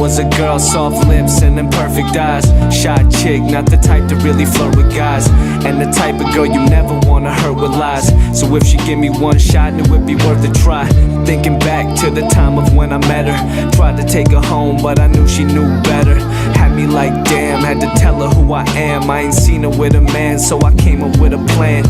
was a girl, soft lips and them perfect eyes. Shy chick, not the type to really flirt with guys, and the type of girl you never wanna hurt with lies. So if she give me one shot, it would be worth a try. Thinking back to the time of when I met her, tried to take her home, but I knew she knew better. Had me like damn, had to tell her who I am. I ain't seen her with a man, so I came up with a plan.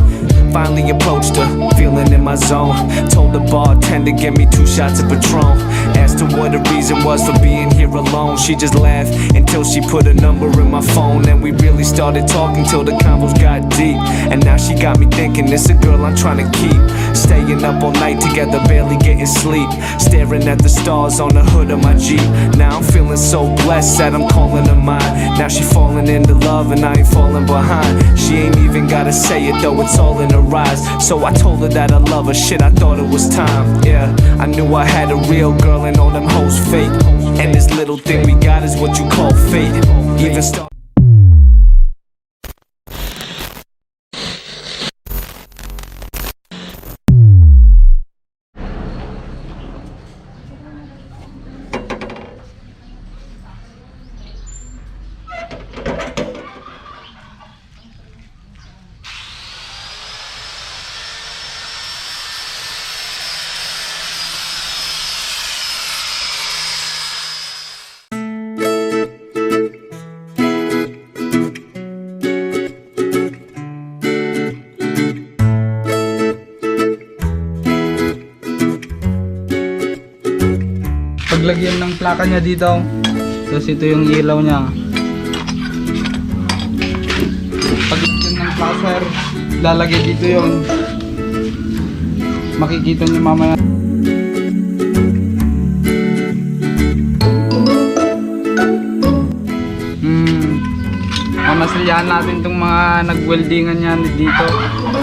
Finally approached her, feeling in my zone. Told the bartender, give me 2 shots of Patron. Asked her what the reason was for being here alone. She just laughed until she put a number in my phone. And we really started talking till the convos got deep. And now she got me thinking, this a girl I'm trying to keep. Staying up all night together, barely getting sleep. Staring at the stars on the hood of my Jeep. Now I'm feeling so blessed that I'm calling her mine. Now she falling into love and I ain't falling behind. She ain't even gotta say it though, it's all in her eyes. So I told her that I love her, shit, I thought it was time. Yeah, I knew I had a real girl and all them hoes fake. And this little thing we got is what you call fate. Even start paglagyan ng plaka niya dito, tapos ito yung ilaw niya. Paglagyan ng placer, lalagay dito yon, makikita niyo mamaya. Mamasalyahan natin itong mga nagweldingan niya dito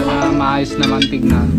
para maayos naman tignan.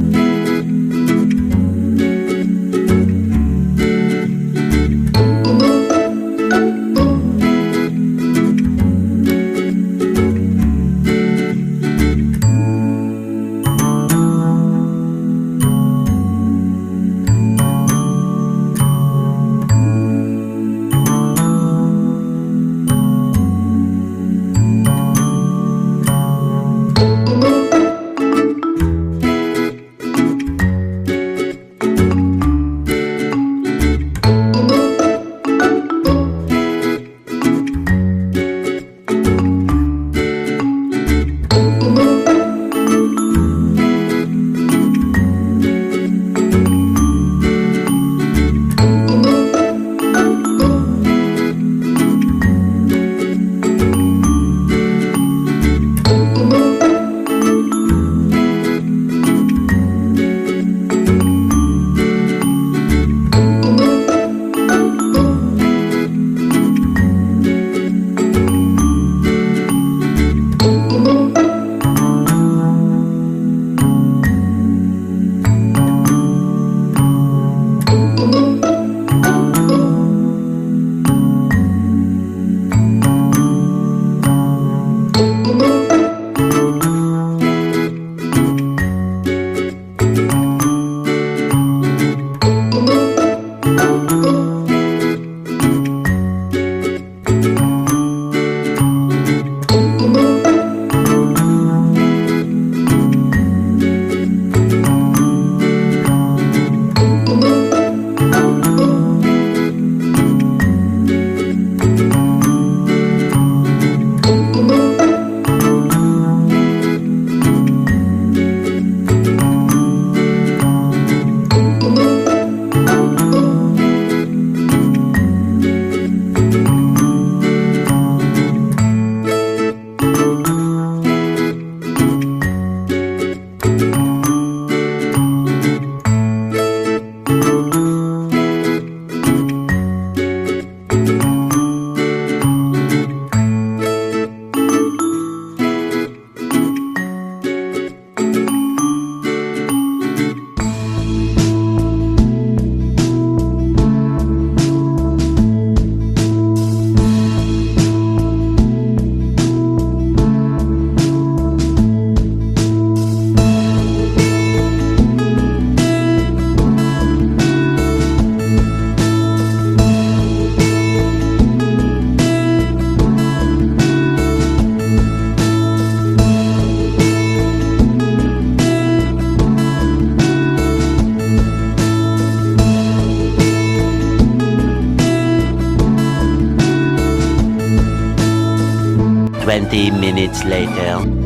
20 minutes later.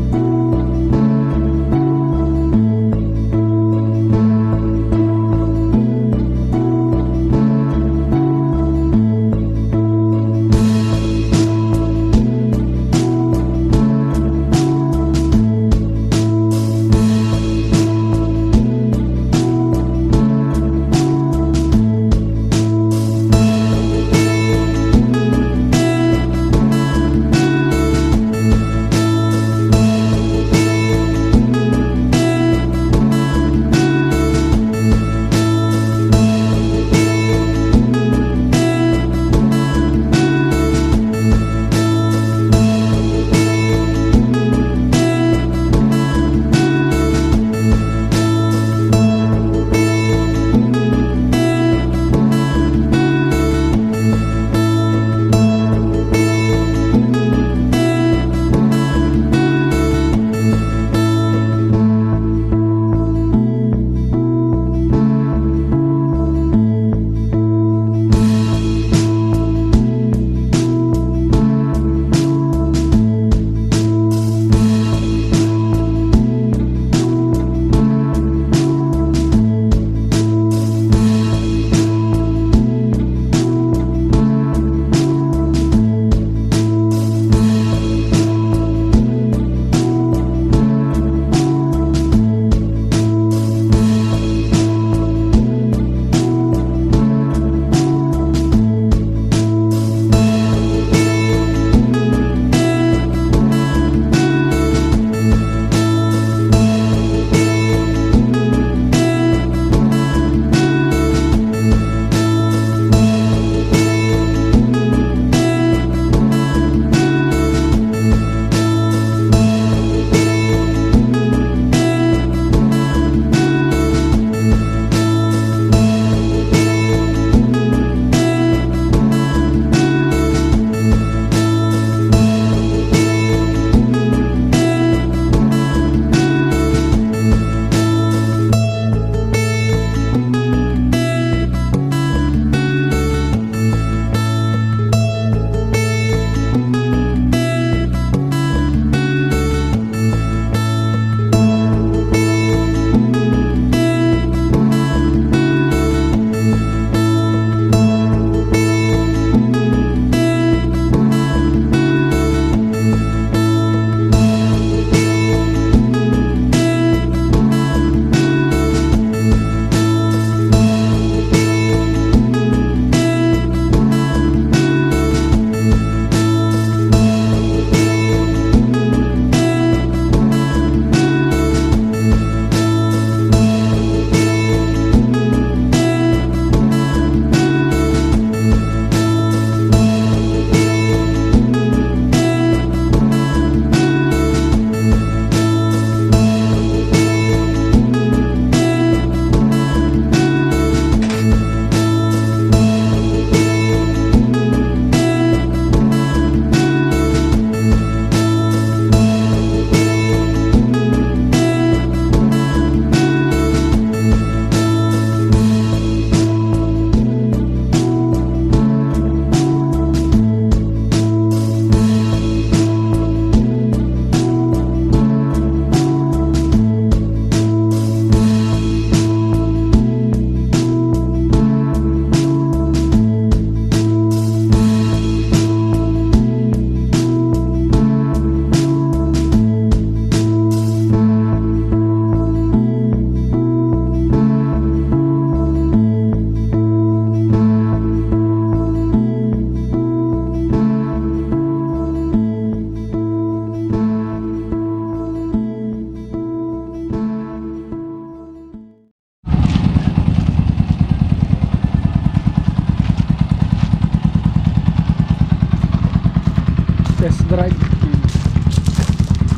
Test drive.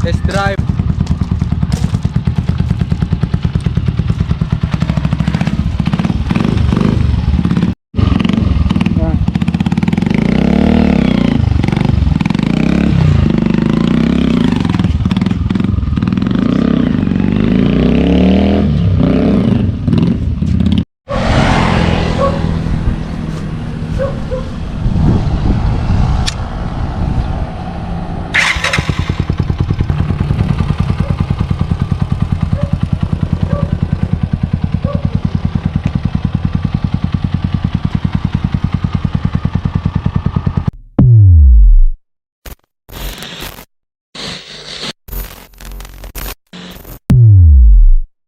Test drive